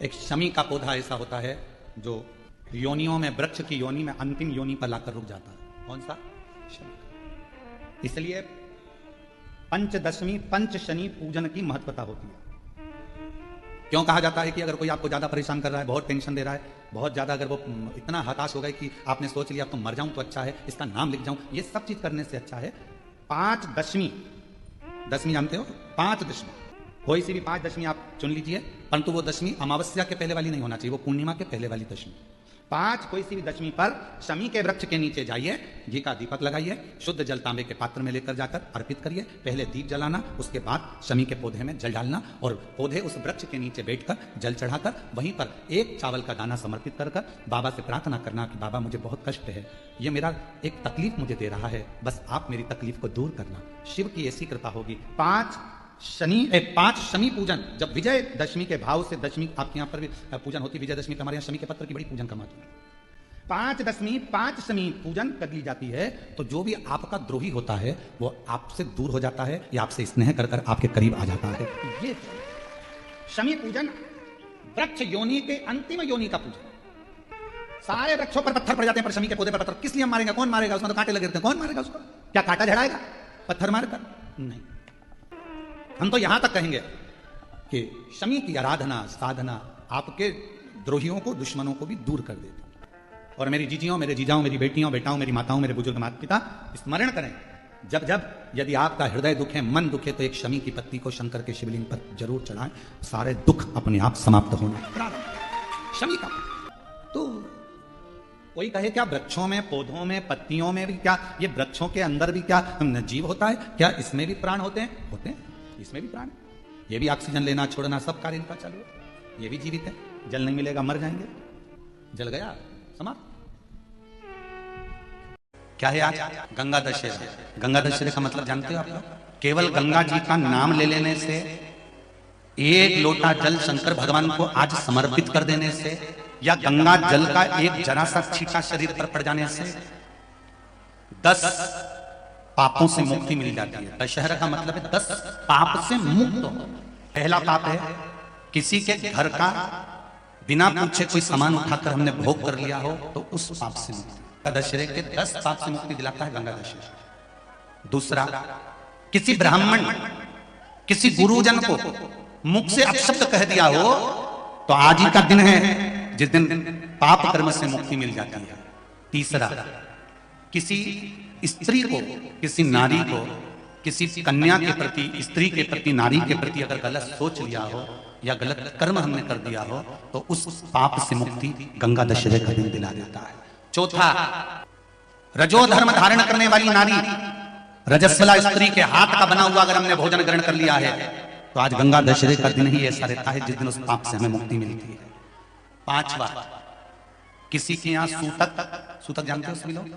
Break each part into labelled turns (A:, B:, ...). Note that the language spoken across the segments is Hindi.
A: एक शमी का पौधा ऐसा होता है जो योनियों में, वृक्ष की योनि में अंतिम योनि पर लाकर रुक जाता है। कौन सा? शमी। इसलिए पंचदशमी पंच शनि पूजन की महत्वता होती है। क्यों कहा जाता है कि अगर कोई आपको ज्यादा परेशान कर रहा है, बहुत टेंशन दे रहा है, बहुत ज्यादा अगर वो इतना हताश हो गए कि आपने सोच लिया अब तो मर जाऊं तो अच्छा है, इसका नाम लिख जाऊं, ये सब चीज करने से अच्छा है 5 दशमी, दशमी जानते हो, 5 दशमी, कोई सी भी 5 दशमी आप चुन लीजिए, परंतु वो दशमी अमावस्या के पहले वाली नहीं होना चाहिए, वो पूर्णिमा के पहले वाली दशमी। 5 कोई सी भी दशमी पर शमी के वृक्ष के नीचे जाइए, घी का दीपक लगाइए, शुद्ध जल तांबे के पात्र में लेकर जाकर अर्पित करिए, पहले दीप जलाना, उसके बाद शमी के पौधे में जल डालना और पौधे उस वृक्ष के नीचे बैठकर जल चढ़ाकर वहीं पर एक चावल का दाना समर्पित कर बाबा से प्रार्थना करना कि बाबा मुझे बहुत कष्ट है, ये मेरा एक तकलीफ मुझे दे रहा है, बस आप मेरी तकलीफ को दूर करना, शिव की ऐसी कृपा होगी। 5 शमी पूजन, जब विजय दशमी के भाव से दशमी आपके यहाँ पर भी पूजन होती है, विजय दशमी हमारे यहाँ शमी के पत्र की बड़ी पूजन का महत्व है। 5 शमी पूजन कर ली जाती है तो जो भी आपका द्रोही होता है वो आपसे दूर हो जाता है या आपसे स्नेह कर कर आपके करीब आ जाता है। ये शमी पूजन वृक्ष योनि के अंतिम योनि का पूजन। सारे वृक्षों पर पत्थर पड़ जाते हैं, पर शमी के पौधे पर पत्थर किस लिए मारेगा? कौन मारेगा? उसमें तो कांटे लगे रहते हैं, कौन मारेगा उसको? क्या कांटा झड़ाएगा पत्थर मारकर? नहीं। हम तो यहां तक कहेंगे कि शमी की आराधना साधना आपके द्रोहियों को, दुश्मनों को भी दूर कर देती। और मेरी जीजियों, मेरे जीजाओं, मेरी बेटियों, बेटाओं, मेरी माताओं, मेरे बुजुर्ग माता पिता स्मरण करें, जब जब यदि आपका हृदय दुखे, मन दुखे, तो एक शमी की पत्ती को शंकर के शिवलिंग पर जरूर चढ़ाएं, सारे दुख अपने आप समाप्त होने प्रारंभ। शमी का तो कोई कहे क्या वृक्षों में, पौधों में, पत्तियों में भी क्या, ये वृक्षों के अंदर भी क्या जीव होता है? क्या इसमें भी प्राण होते हैं? होते हैं, इसमें भी प्राण, ये भी ऑक्सीजन लेना छोड़ना सब कार्य इनका चालू है, ये भी जीवित है। जल नहीं मिलेगा मर जाएंगे, जल गया समाप्त। क्या है आज? गंगा दशहरा। गंगा दशहरे का मतलब जानते हो आप लोग? केवल गंगा जी का नाम ले लेने से, एक लोटा जल शंकर भगवान को आज समर्पित कर देने से, या गंगा जल का एक जरा सा छींटा शरीर पर पड़ जाने से 10 पापों से मुक्ति मिल जाती है। दशहरा का मतलब है 10 पाप से मुक्त हो। पहला पाप है किसी के घर का बिना पूछे कोई सामान उठाकर हमने भोग कर लिया हो तो उस पाप से मुक्ति। दशहरे के 10 पाप से मुक्ति दिलाता है गंगा दशहरा। दूसरा, किसी ब्राह्मण, किसी गुरुजन को मुख से अपशब्द कह दिया हो तो आज ही का दिन है जिस दिन पाप कर्म से मुक्ति मिल जाती है। तीसरा, किसी स्त्री को, किसी नारी को, किसी कन्या के प्रति, स्त्री के प्रति, नारी के प्रति अगर गलत सोच लिया हो या गलत कर्म हमने कर दिया हो तो उस पाप से मुक्ति गंगा दशहरे का दिन दिला देता है। चौथा, रजो धर्म धारण करने वाली नारी, रजस्वला स्त्री के हाथ का बना हुआ अगर हमने भोजन ग्रहण कर लिया है तो आज गंगा दशहरे का दिन ही ऐसा रहता है जिस दिन उस पाप से हमें मुक्ति मिलती है। पांचवा, किसी के यहाँ सूतक, सूतक जानते हो सभी लोग,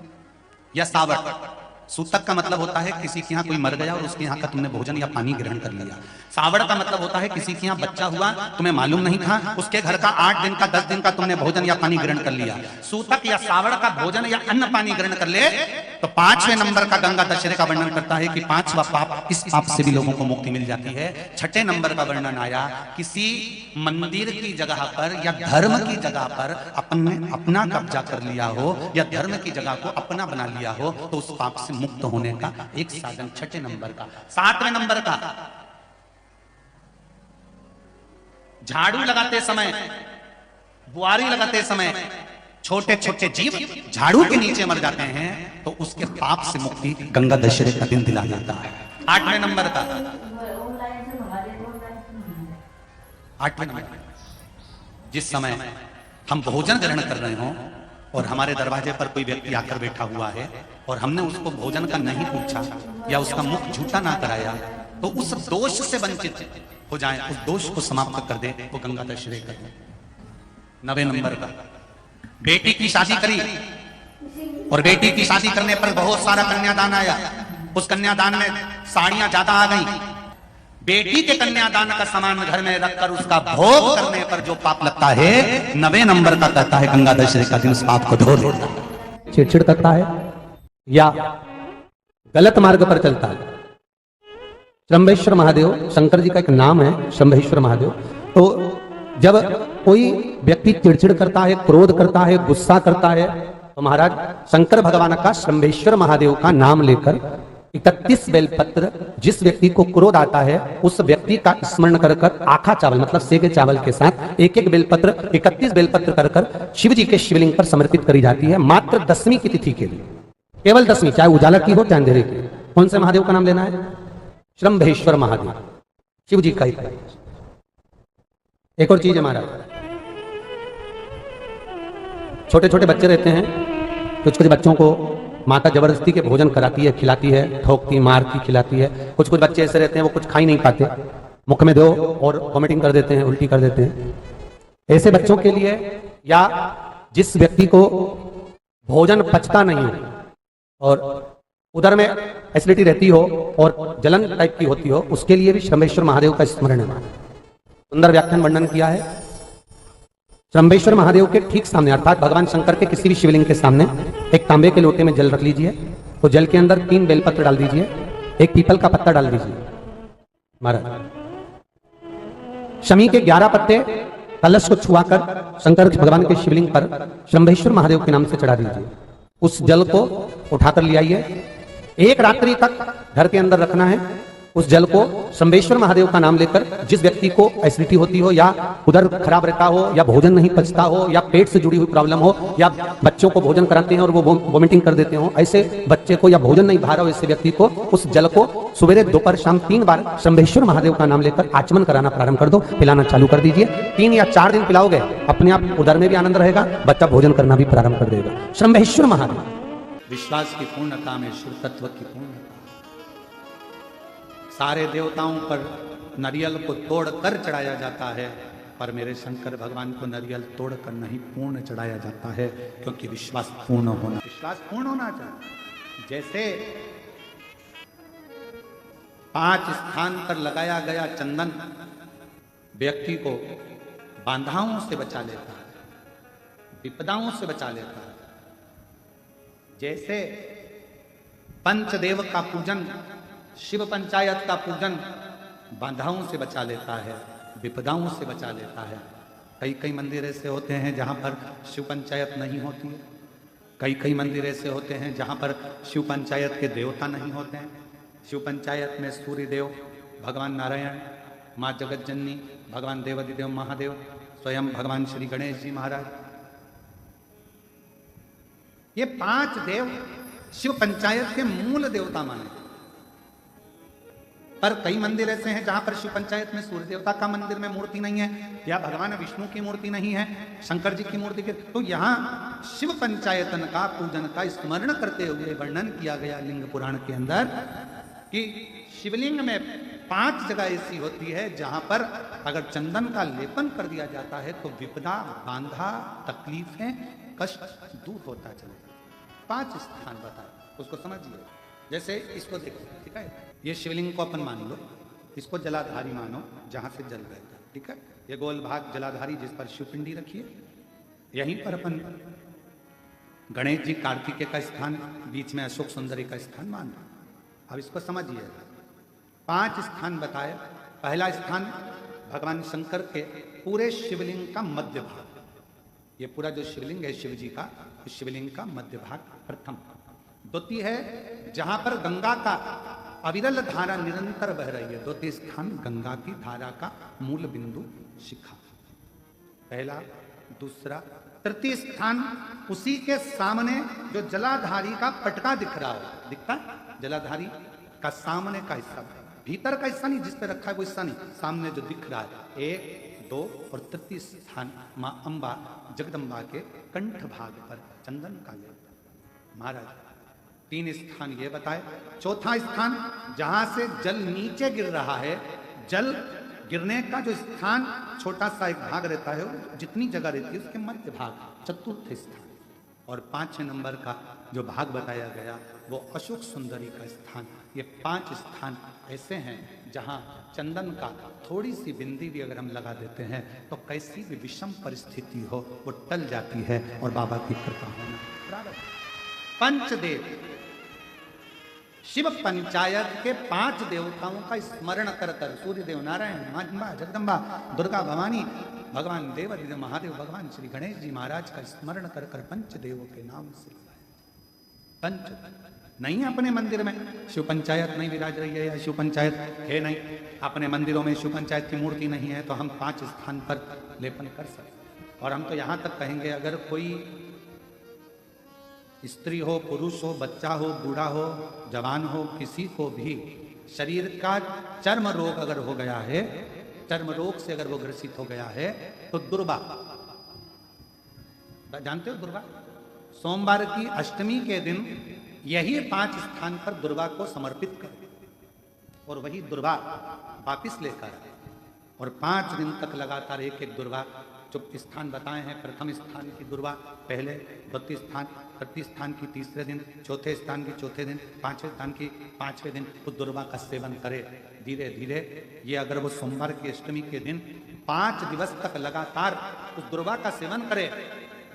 A: या सावट। सूतक का मतलब होता है किसी के यहाँ कोई मर गया और उसके यहाँ का तुमने भोजन या पानी ग्रहण कर लिया। सावड़ का मतलब होता है किसी के यहाँ बच्चा हुआ, तुम्हें मालूम नहीं था, उसके घर का 8 दिन का 10 दिन का तुमने भोजन या पानी ग्रहण कर लिया। सूतक या सावड़ का भोजन या अन्न पानी ग्रहण कर ले तो 5वें नंबर का गंगा दशहरे का वर्णन करता है कि 5वां पाप, इस पाप से भी लोगों को मुक्ति मिल जाती है। 6ठे नंबर का वर्णन आया, किसी मंदिर की जगह पर या धर्म की जगह पर अपना कब्जा कर लिया हो या धर्म की जगह को अपना बना लिया हो तो उस पाप से मुक्त होने का एक साधन 6ठे नंबर का। 7वें नंबर का, झाड़ू लगाते समय, बुआरी लगाते समय छोटे छोटे जीव झाड़ू के नीचे मर जाते हैं तो उसके पाप से मुक्ति गंगा दशहरे का दिन दिला जाता है। 8वें नंबर का, 8वें नंबर, जिस समय हम भोजन ग्रहण कर रहे हो और हमारे दरवाजे पर कोई व्यक्ति आकर बैठा हुआ है और हमने उसको भोजन का नहीं पूछा या उसका मुख झूठा ना कराया तो उस दोष से वंचित हो जाए, उस दोष को समाप्त कर दे, वो गंगा दशहरे का दिन। 9वें नंबर का, बेटी की शादी करी और बेटी की शादी करने पर बहुत सारा कन्यादान आया, उस कन्यादान में साड़ियां ज्यादा आ गई। बेटी के कन्यादान का सामान घर में रखकर उसका भोग करने पर जो पाप लगता है 9वें नंबर का कहता है गंगा दशहरे का दिन उस पाप को धो देता है। चिड़चिड़ करता है या गलत मार्ग पर चलता है। शंभेश्वर महादेव, शंकर जी का एक नाम है शंभेश्वर महादेव, तो
B: जब कोई व्यक्ति चिड़चिड़ करता है, क्रोध करता है, गुस्सा करता है, तो महाराज शंकर भगवान का शंभेश्वर महादेव का नाम लेकर 31 बेलपत्र, जिस व्यक्ति को क्रोध आता है उस व्यक्ति का स्मरण कर कर आखा चावल मतलब सेके चावल के साथ एक एक बेलपत्र 31 बेलपत्र कर कर शिव जी के शिवलिंग पर समर्पित करी जाती है, मात्र 10वीं की तिथि के लिए, केवल 10वीं, चाहे उजाला की हो चाहे अंधेरे की। कौन से महादेव का नाम लेना है? शंभेश्वर महादेव, शिव जी का ही। एक और चीज है महाराज, छोटे छोटे बच्चे रहते हैं, कुछ कुछ बच्चों को माता जबरदस्ती के भोजन कराती है, खिलाती है, ठोकती, मारती, खिलाती है। कुछ कुछ बच्चे ऐसे रहते हैं वो कुछ खा ही नहीं पाते, मुख में दो और वॉमिटिंग कर देते हैं, उल्टी कर देते हैं। ऐसे बच्चों के लिए या जिस व्यक्ति को भोजन पचता नहीं हो और उधर में एसिडिटी रहती हो और जलन टाइप की होती हो, उसके लिए भी शंभेश्वर महादेव का स्मरण है। सुंदर व्याख्यान वर्णन किया है। शंभेश्वर महादेव के ठीक सामने अर्थात भगवान शंकर के किसी भी शिवलिंग के सामने एक तांबे के लोटे में जल रख लीजिए, तो जल के अंदर 3 बेलपत्र डाल दीजिए, एक पीपल का पत्ता डाल दीजिए महाराज, शमी के 11 पत्ते कलश को छुआकर शंकर भगवान के शिवलिंग पर शंभेश्वर महादेव के नाम से चढ़ा दीजिए। उस जल को उठाकर ले आइए, एक रात्रि तक घर के अंदर रखना है। उस जल को शंभेश्वर महादेव का नाम लेकर जिस व्यक्ति को एसिडिटी होती हो या उधर खराब रहता हो या भोजन नहीं पचता हो या पेट से जुड़ी हुई प्रॉब्लम हो या बच्चों को भोजन कराते हैं और वो वोमिटिंग कर देते हो, ऐसे बच्चे को या भोजन नहीं भा रहा हो ऐसे व्यक्ति को उस जल को सुबह दोपहर शाम 3 बार शंभेश्वर महादेव का नाम लेकर आचमन कराना प्रारंभ कर दो, पिलाना चालू कर दीजिए। 3 या 4 दिन पिलाओगे, अपने आप उधर में भी आनंद रहेगा, बच्चा भोजन करना भी प्रारंभ कर देगा। शंभेश्वर महादेव।
A: विश्वास की पूर्णता में शिव तत्व की पूर्णता। सारे देवताओं पर नारियल को तोड़कर चढ़ाया जाता है, पर मेरे शंकर भगवान को नारियल तोड़कर नहीं पूर्ण चढ़ाया जाता है, क्योंकि विश्वास पूर्ण होना चाहिए। जैसे 5 स्थान पर लगाया गया चंदन व्यक्ति को बाधाओं से बचा लेता है, विपदाओं से बचा लेता है। जैसे पंचदेव का पूजन, शिव पंचायत का पूजन बाधाओं से बचा लेता है, विपदाओं से बचा लेता है। कई कई मंदिर ऐसे होते हैं जहाँ पर शिव पंचायत नहीं होती है, कई कई मंदिर ऐसे होते हैं जहाँ पर शिव पंचायत के देवता नहीं होते हैं। शिव पंचायत में सूर्य देव, भगवान नारायण, माँ जगत जननी, भगवान देवाधिदेव महादेव, स्वयं भगवान श्री गणेश जी महाराज, ये 5 देव शिव पंचायत के मूल देवता माने। पर कई मंदिर ऐसे हैं जहां पर शिव पंचायत में सूर्य देवता का मंदिर में मूर्ति नहीं है या भगवान विष्णु की मूर्ति नहीं है, शंकर जी की मूर्ति के, तो यहाँ शिव पंचायतन का पूजन का स्मरण करते हुए वर्णन किया गया लिंग पुराण के अंदर कि शिवलिंग में 5 जगह ऐसी होती है जहां पर अगर चंदन का लेपन कर दिया जाता है तो विपदा, बांधा, तकलीफें, कष्ट दूर होता चले। 5 स्थान बताए, उसको समझिए। जैसे इसको देखो, ठीक है, ये शिवलिंग को अपन मान लो, इसको जलाधारी मानो जहां से जल बहता है, ठीक है। ये गोल भाग जलाधारी जिस पर शिवपिंडी रखी है, यहीं पर अपन गणेश जी कार्तिकेय का स्थान, बीच में अशोक सुंदरी का स्थान मान लो। अब इसको समझिए, 5 स्थान बताए। पहला स्थान भगवान शंकर के पूरे शिवलिंग का मध्य भाग, ये पूरा जो शिवलिंग है शिव जी का, शिवलिंग का मध्य भाग प्रथम। द्वितीय है जहां पर गंगा का अविरल धारा निरंतर बह रही है, द्वितीय स्थान गंगा की धारा का मूल बिंदु शिखा, पहला। दूसरा, तृतीय स्थान उसी के सामने जो जलाधारी का पटका दिख रहा हो, दिखता है जलाधारी का सामने का हिस्सा, भीतर का हिस्सा नहीं, जिस पे रखा है वो हिस्सा नहीं, सामने जो दिख रहा है। 1, 2 और तृतीय स्थान मां अंबा जगदम्बा के कंठ भाग पर चंदन का लेप। महाराज 3 स्थान ये बताए। चौथा स्थान जहां से जल नीचे गिर रहा है, जल गिरने का जो स्थान छोटा सा एक भाग रहता है, जितनी जगह रहती है उसके मध्य भाग, चतुर्थ स्थान। और 5 नंबर का जो भाग बताया गया वो अशोक सुंदरी का स्थान। ये 5 स्थान ऐसे हैं जहां चंदन का थोड़ी सी बिंदी भी अगर हम लगा देते हैं तो कैसी भी विषम परिस्थिति हो वो टल जाती है और बाबा की कृपा होना। पंचदेव शिव पंचायत के 5 देवताओं का स्मरण कर कर, सूर्य देव, नारायण, माँ जगदम्बा, दुर्गा भवानी, भगवान देव आदिदेव महादेव, भगवान श्री गणेश जी महाराज का स्मरण कर कर पंचदेवों के नाम से पंच नहीं है अपने मंदिर में शिव पंचायत नहीं विराज रही है या शिव पंचायत है नहीं, अपने मंदिरों में शिव पंचायत की मूर्ति नहीं है, तो हम 5 स्थान पर लेपन कर सकते। और हम तो यहां तक कहेंगे, अगर कोई स्त्री हो, पुरुष हो, बच्चा हो, बूढ़ा हो, जवान हो, किसी को भी शरीर का चर्म रोग अगर हो गया है, चर्म रोग से अगर वो ग्रसित हो गया है, तो दुर्वा, जानते हो दुर्वा, सोमवार की अष्टमी के दिन यही 5 स्थान पर दुर्वा को समर्पित करें और वही दुर्वा वापिस लेकर आए और 5 दिन तक लगातार एक एक दुर्वा, जो स्थान बताए हैं, प्रथम स्थान की दुर्वा पहले, द्वितीय स्थान, तृतीय स्थान की तीसरे दिन, चौथे स्थान की चौथे दिन, 5वें स्थान की 5वें दिन उस दुर्वा का सेवन करे धीरे धीरे। ये अगर वो सोमवार की अष्टमी के दिन 5 दिवस तक लगातार उस दुर्वा का सेवन करे,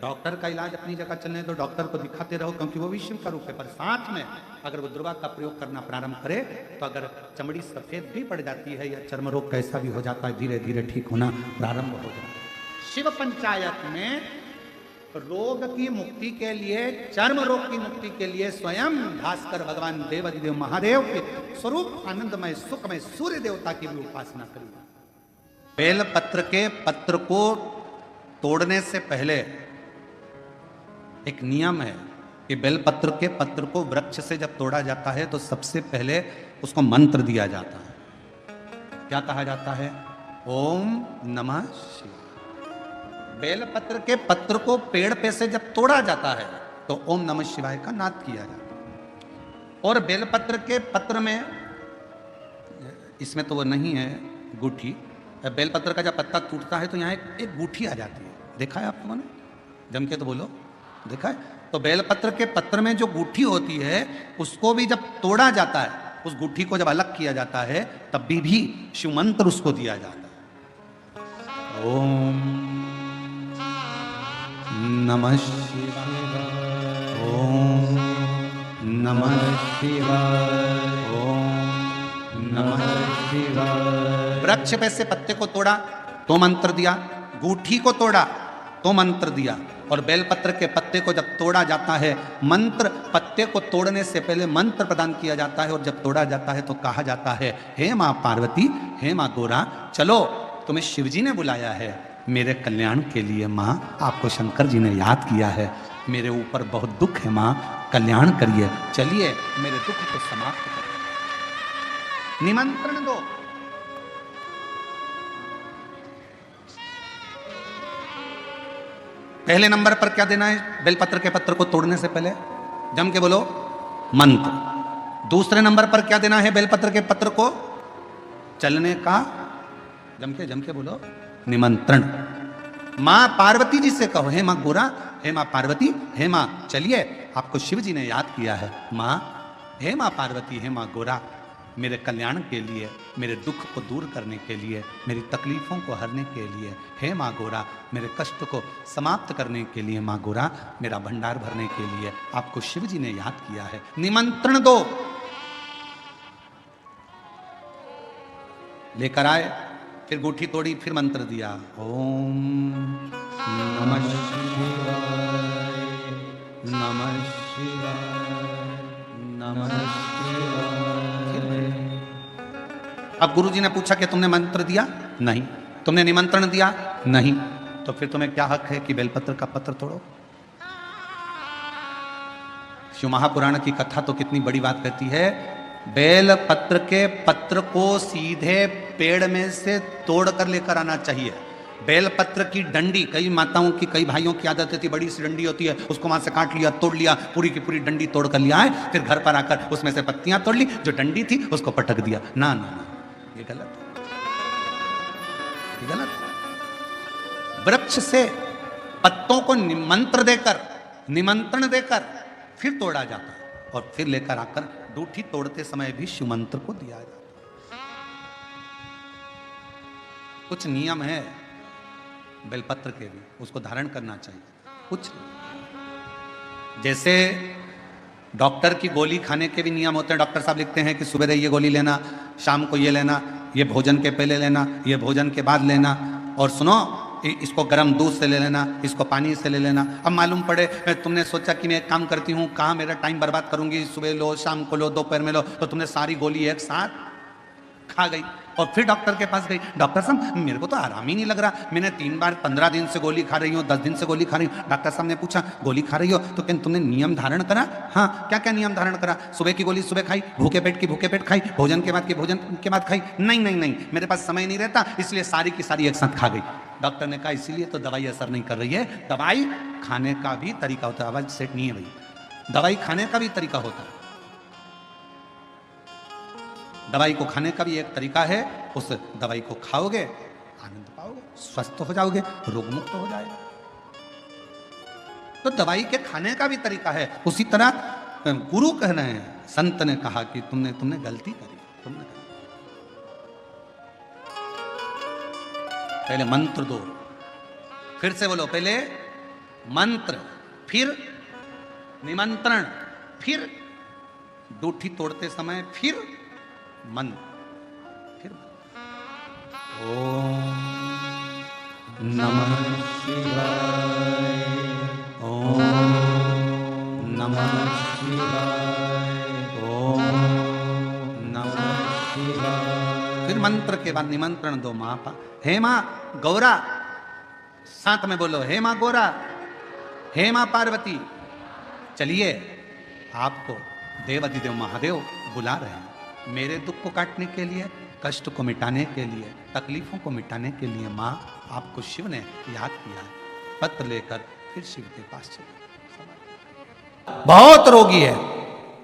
A: डॉक्टर का इलाज अपनी जगह चलने तो डॉक्टर को दिखाते रहो, क्योंकि वो भी शिव का रूप है, पर साथ में अगर वो दुर्वा का प्रयोग करना प्रारंभ करे तो अगर चमड़ी सफेद भी पड़ जाती है या चर्म रोग कैसा भी हो जाता है, धीरे धीरे ठीक होना प्रारंभ हो जाता है। शिव पंचायत में रोग की मुक्ति के लिए, चर्म रोग की मुक्ति के लिए स्वयं भास्कर भगवान देवादिदेव महादेव के स्वरूप आनंदमय सुखमय सूर्य देवता की भी उपासना करिए। बेल पत्र के पत्र को तोड़ने से पहले एक नियम है कि बेलपत्र के पत्र को वृक्ष से जब तोड़ा जाता है तो सबसे पहले उसको मंत्र दिया जाता है। क्या कहा जाता है? ओम नमः शिवाय। बेलपत्र के पत्र को पेड़ पे से जब तोड़ा जाता है तो ओम नमः शिवाय का नाद किया जाता है। और बेलपत्र के पत्र में, इसमें तो वो नहीं है गूठी, बेलपत्र का जब पत्ता टूटता है तो यहाँ एक गूठी आ जाती है, देखा है आप लोगों ने? जम के तो बोलो, देखा है? तो बेलपत्र के पत्र में जो गूठी होती है उसको भी जब तोड़ा जाता है, उस गूठी को जब अलग किया जाता है तब भी शिव मंत्र उसको दिया जाता है। ओम नमः शिवाय, ओम नमः शिवाय, ओम नमः शिवाय। वृक्ष पे से पत्ते को तोड़ा तो मंत्र दिया, गूठी को तोड़ा तो मंत्र दिया, और बेलपत्र के पत्ते को जब तोड़ा जाता है, मंत्र, पत्ते को तोड़ने से पहले मंत्र प्रदान किया जाता है, और जब तोड़ा जाता है तो कहा जाता है, हे माँ पार्वती, हे माँ गोरा, चलो तुम्हें शिवजी ने बुलाया है मेरे कल्याण के लिए। माँ, आपको शंकर जी ने याद किया है, मेरे ऊपर बहुत दुख है माँ, कल्याण करिए, चलिए मेरे दुख को समाप्त करिए, निमंत्रण दो। पहले नंबर पर क्या देना है? बेलपत्र के पत्र को तोड़ने से पहले जम के बोलो मंत्र। दूसरे नंबर पर क्या देना है? बेलपत्र के पत्र को चलने का, जम के बोलो, निमंत्रण। मां पार्वती जी से कहो, हे मां गोरा, हे मां पार्वती, हे मां चलिए, आपको शिव जी ने याद किया है। मां, हे मां पार्वती, हे मां गोरा, मेरे कल्याण के लिए, मेरे दुख को दूर करने के लिए, मेरी तकलीफों को हरने के लिए, हे माँ गोरा, मेरे कष्ट को समाप्त करने के लिए, माँ गोरा, मेरा भंडार भरने के लिए आपको शिव जी ने याद किया है, निमंत्रण दो। लेकर आए, फिर गूठी तोड़ी, फिर मंत्र दिया, ओम नमः शिवाय, नमः शिवाय, नमः शिवाय। अब गुरुजी ने पूछा कि तुमने मंत्र दिया? नहीं। तुमने निमंत्रण दिया? नहीं। तो फिर तुम्हें क्या हक है कि बेलपत्र का पत्र तोड़ो? शिव महापुराण की कथा तो कितनी बड़ी बात कहती है, बेलपत्र के पत्र को सीधे पेड़ में से तोड़ कर लेकर आना चाहिए। बेलपत्र की डंडी, कई माताओं की, कई भाइयों की आदत होती है, बड़ी सी डंडी होती है, उसको वहां से काट लिया, तोड़ लिया, पूरी की पूरी डंडी तोड़ कर लिया है, फिर घर पर आकर उसमें से पत्तियां तोड़ ली, जो डंडी थी उसको पटक दिया। ना ना ना, ये गलत, ये गलत। वृक्ष से पत्तों को निमंत्रण देकर फिर तोड़ा जाता है, और फिर लेकर आकर दूठी तोड़ते समय भी शिव मंत्र को दिया जाता है। कुछ नियम है बेलपत्र के भी, उसको धारण करना चाहिए। कुछ जैसे डॉक्टर की गोली खाने के भी नियम होते हैं। डॉक्टर साहब लिखते हैं कि सुबह ये गोली लेना, शाम को ये लेना, ये भोजन के पहले लेना, ये भोजन के बाद लेना, और सुनो इसको गर्म दूध से ले लेना, इसको पानी से ले लेना। अब मालूम पड़े तुमने सोचा कि मैं एक काम करती हूँ, कहाँ मेरा टाइम बर्बाद करूंगी, सुबह लो, शाम को लो, दोपहर में लो, तो तुमने सारी गोली एक साथ खा गई और फिर डॉक्टर के पास गई। डॉक्टर साहब मेरे को तो आराम ही नहीं लग रहा, मैंने 3 बार 15 दिन से गोली खा रही हूँ, 10 दिन से गोली खा रही हूँ। डॉक्टर साहब ने पूछा गोली खा रही हो तो क्या तुमने नियम धारण करा? हाँ, क्या क्या नियम धारण करा? सुबह की गोली सुबह खाई, भूखे पेट की भूखे पेट खाई, भोजन के बाद की भोजन के बाद खाई? नहीं नहीं नहीं, मेरे पास समय नहीं रहता, इसलिए सारी की सारी एक साथ खा गई। डॉक्टर ने कहा इसीलिए तो दवाई असर नहीं कर रही है। दवाई खाने का भी तरीका होता है। आवाज सेट नहीं है भाई, दवाई खाने का भी तरीका होता है। दवाई को खाने का भी एक तरीका है, उस दवाई को खाओगे आनंद पाओगे, स्वस्थ हो जाओगे, रोग मुक्त हो जाएगा। तो दवाई के खाने का भी तरीका है। उसी तरह गुरु कह रहे हैं, संत ने कहा कि तुमने गलती करी, तुमने पहले मंत्र दो, फिर से बोलो, पहले मंत्र, फिर निमंत्रण, फिर दूठी तोड़ते समय फिर मन, फिर ओम नमः शिवाय, ओम नमः शिवाय, ओम नमः शिवाय। फिर मंत्र के बाद निमंत्रण दो। माँ पा, हे माँ गौरा, साथ में बोलो, हे माँ गौरा, हे माँ पार्वती, चलिए आपको देवाधिदेव महादेव बुला रहे हैं मेरे दुख को काटने के लिए, कष्ट को मिटाने के लिए, तकलीफों को मिटाने के लिए। माँ आपको शिव ने याद किया है। पत्र लेकर फिर शिव के पास चले।
B: बहुत रोगी है,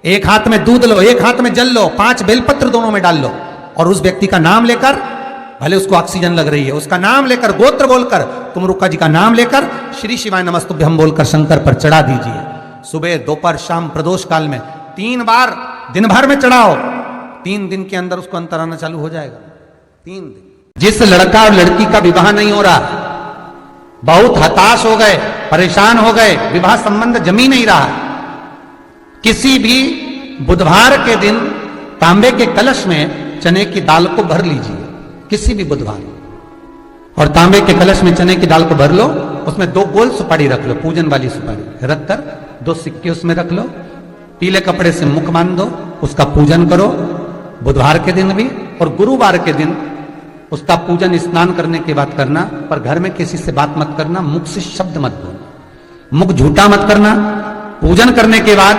B: एक हाथ में दूध लो, एक हाथ में जल लो, 5 बेलपत्र दोनों में डाल लो, और उस व्यक्ति का नाम लेकर, भले उसको ऑक्सीजन लग रही है, उसका नाम लेकर, गोत्र बोलकर, तुम रुक्का जी का नाम लेकर श्री शिवाय नमस्तुभ्यम बोलकर शंकर पर चढ़ा दीजिए। सुबह दोपहर शाम प्रदोष काल में 3 बार दिन भर में चढ़ाओ। 3 दिन के अंदर उसको अंतर आना चालू हो जाएगा। 3 दिन। जिस लड़का और लड़की का विवाह नहीं हो रहा, बहुत हताश हो गए, परेशान हो गए, विवाह संबंध जमी नहीं रहा, किसी भी बुधवार के दिन तांबे के कलश में चने की दाल को भर लीजिए, किसी भी बुधवार, और तांबे के कलश में चने की दाल को भर लो, उसमें 2 गोल सुपारी रख लो, पूजन वाली सुपारी रखकर 2 सिक्के उसमें रख लो, पीले कपड़े से मुख बांध दो, उसका पूजन करो बुधवार के दिन भी, और गुरुवार के दिन उसका पूजन स्नान करने के बाद करना, पर घर में किसी से बात मत करना, मुख से शब्द मत बोलना, मुख झूठा मत करना। पूजन करने के बाद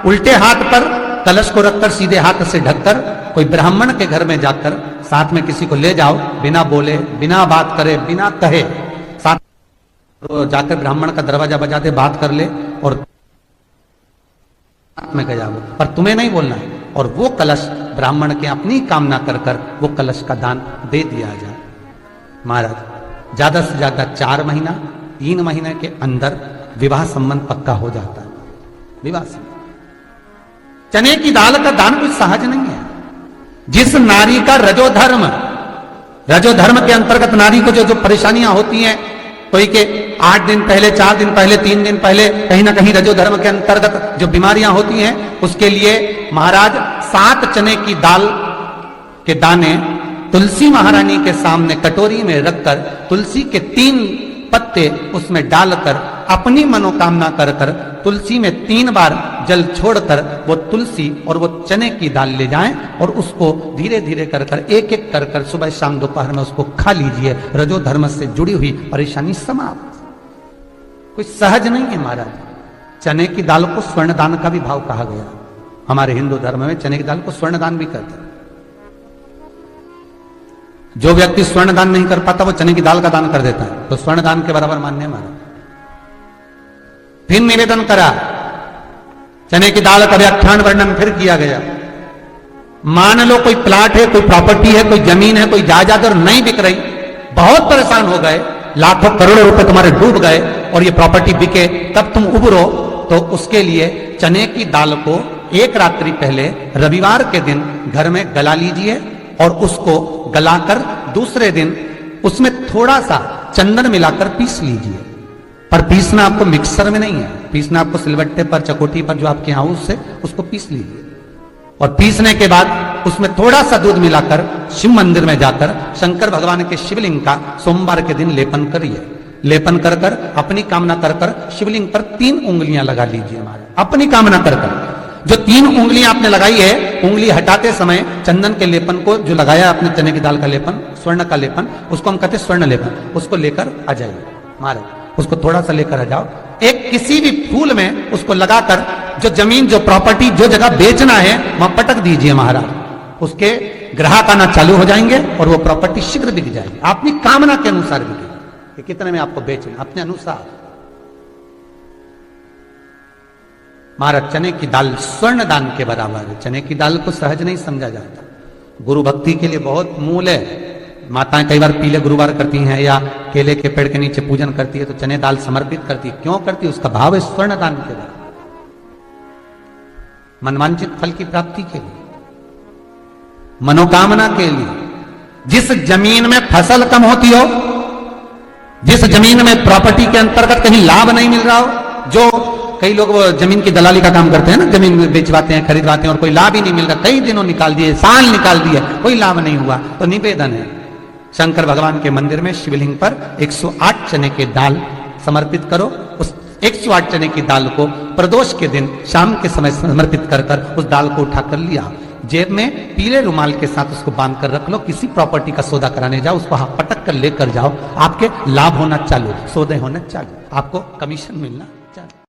B: उल्टे हाथ पर कलश को रखकर सीधे हाथ से ढककर कोई ब्राह्मण के घर में जाकर साथ में किसी को ले जाओ, बिना बोले, बिना बात करे, बिना कहे, साथ जाकर ब्राह्मण का दरवाजा बजा दे, बात कर ले और में गया वो, पर तुम्हें नहीं बोलना है। और वो कलश ब्राह्मण के अपनी कामना कर कर वो कलश का दान दे दिया जाए। महाराज ज्यादा से ज्यादा 4 महीना 3 महीने के अंदर विवाह संबंध पक्का हो जाता है। विवाह संबंध, चने की दाल का दान कुछ सहज नहीं है। जिस नारी का रजोधर्म के अंतर्गत नारी को जो परेशानियां होती हैं, कोई के 8 दिन पहले, 4 दिन पहले, 3 दिन पहले कहीं ना कहीं रजोधर्म के अंतर्गत जो बीमारियां होती हैं, उसके लिए महाराज 7 चने की दाल के दाने तुलसी महारानी के सामने कटोरी में रखकर तुलसी के 3 पत्ते उसमें डालकर अपनी मनोकामना कर कर तुलसी में 3 बार जल छोड़कर वो तुलसी और वो चने की दाल ले जाएं और उसको धीरे धीरे कर कर एक एक कर कर सुबह शाम दोपहर में उसको खा लीजिए। रजो धर्म से जुड़ी हुई परेशानी समाप्त। कोई सहज नहीं है महाराज। चने की दाल को स्वर्ण दान का भी भाव कहा गया। हमारे हिंदू धर्म में चने की दाल को स्वर्ण दान भी करते हैं। जो व्यक्ति स्वर्ण दान नहीं कर पाता वो चने की दाल का दान कर देता है, तो स्वर्ण दान के बराबर मान्य माना। फिर निवेदन करा, चने की दाल का व्याख्यान वर्णन फिर किया गया। मान लो कोई प्लाट है, कोई प्रॉपर्टी है, कोई जमीन है, कोई जायदाद और नहीं बिक रही, बहुत परेशान हो गए, लाखों करोड़ों रुपए तुम्हारे डूब गए और ये प्रॉपर्टी बिके, तब तुम उबरो, तो उसके लिए चने की दाल को एक रात्रि पहले रविवार के दिन घर में गला लीजिए और उसको गलाकर दूसरे दिन उसमें थोड़ा सा चंदन मिलाकर पीस लीजिए। पर पीसना आपको मिक्सर में नहीं है, पीसना आपको सिलबट्टे पर, चकोटी पर जो आपके यहाँ उससे उसको पीस लीजिए। और पीसने के बाद उसमें थोड़ा सा दूध मिलाकर शिव मंदिर में जाकर शंकर भगवान के शिवलिंग का सोमवार के दिन लेपन करिए। लेपन कर कर अपनी कामना कर कर शिवलिंग पर 3 उंगलियां लगा लीजिए महाराज, अपनी कामना कर कर। जो 3 उंगलियां आपने लगाई है, उंगली हटाते समय चंदन के लेपन को जो लगाया आपने, चने की दाल का लेपन, स्वर्ण का लेपन, उसको हम कहते हैं स्वर्ण लेपन, उसको लेकर आ जाइए महाराज, उसको थोड़ा सा लेकर आ जाओ। एक किसी भी फूल में उसको लगाकर जो जमीन, जो प्रॉपर्टी, जो जगह बेचना है वहां पटक दीजिए महाराज, उसके ग्राहक आना चालू हो जाएंगे और वो प्रॉपर्टी शीघ्र बिक जाएगी, अपनी कामना के अनुसार बिकेगी। कि कितने में आपको बेचना, अपने अनुसार। महाराज चने की दाल स्वर्ण दान के बराबर है। चने की दाल को सहज नहीं समझा जाता, गुरु भक्ति के लिए बहुत मूल है। माताएं कई बार पीले गुरुवार करती हैं या केले के पेड़ के नीचे पूजन करती है तो चने दाल समर्पित करती है। क्यों करती है? उसका भाव है स्वर्ण दान के बराबर, मनवांचित फल की प्राप्ति के लिए, मनोकामना के लिए। जिस जमीन में फसल कम होती हो, जिस जमीन में प्रॉपर्टी के अंतर्गत कहीं लाभ नहीं मिल रहा हो, जो कई लोग वो जमीन की दलाली का काम करते हैं ना, जमीन बेचवाते हैं, खरीदवाते हैं और कोई लाभ ही नहीं मिल रहा, कई दिनों निकाल दिए, साल निकाल दिए, कोई लाभ नहीं हुआ, तो निवेदन है शंकर भगवान के मंदिर में शिवलिंग पर 108 चने के दाल समर्पित करो। उस 108 चने की दाल को प्रदोष के दिन शाम के समय समर्पित कर कर उस दाल को उठाकर लिया, जेब में पीले रुमाल के साथ उसको बांध कर रख लो। किसी प्रॉपर्टी का सौदा कराने जाओ, उसको पटक कर लेकर जाओ, आपके लाभ होना चालू, सौदे होना चालू, आपको कमीशन मिलना चालू।